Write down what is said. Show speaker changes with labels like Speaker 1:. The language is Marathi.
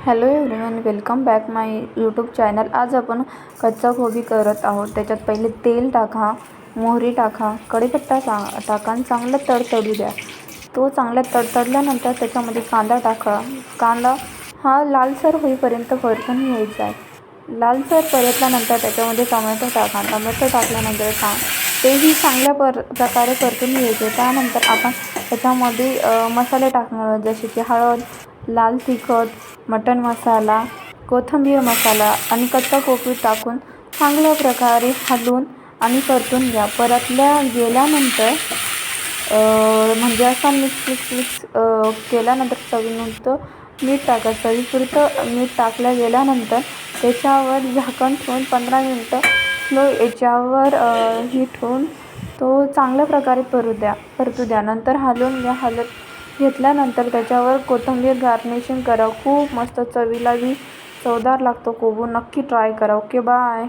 Speaker 1: हॅलो एव्हरीवन, वेलकम बॅक माय यूट्यूब चॅनल। आज आपण कच्चा गोबी करत आहोत। त्याच्यात पहिले तेल टाका, मोहरी टाका, कढीपत्ता टाका आणि चांगलं तडतडू द्या। तो चांगला तडतडल्यानंतर त्याच्यामध्ये कांदा टाका। कांदा हा लालसर होईपर्यंत परतून घ्यायचा आहे। लालसर परतल्यानंतर त्याच्यामध्ये टोमॅटो टाका। टोमॅटो टाकल्यानंतर तेही चांगल्या प्रकारे परतून घ्यायचे। त्यानंतर आपण त्याच्यामध्ये मसाले टाकणार, जसे की हळद, लाल तिखट, मटन मसाला, कोथिंबीर मसाला आणि कच्चा कोबी टाकून चांगल्या प्रकारे हलवून आणि परतून घ्या। परतल्या गेल्यानंतर म्हणजे असा मिक्स केल्यानंतर चवीनुसार मीठ टाका। चवीपुरतं मीठ टाकलं गेल्यानंतर त्याच्यावर झाकण ठेवून 15 मिनटं स्लो याच्यावर हीट होऊन तो चांगल्या प्रकारे परतू द्या। नंतर हलवून घ्या। हलत घेतल्यानंतर त्याच्यावर कोथिंबीर गार्निशिंग करा। खूप मस्त चवीला बी चवदार लागतो कोबी। नक्की ट्राय करा। Okay, bye.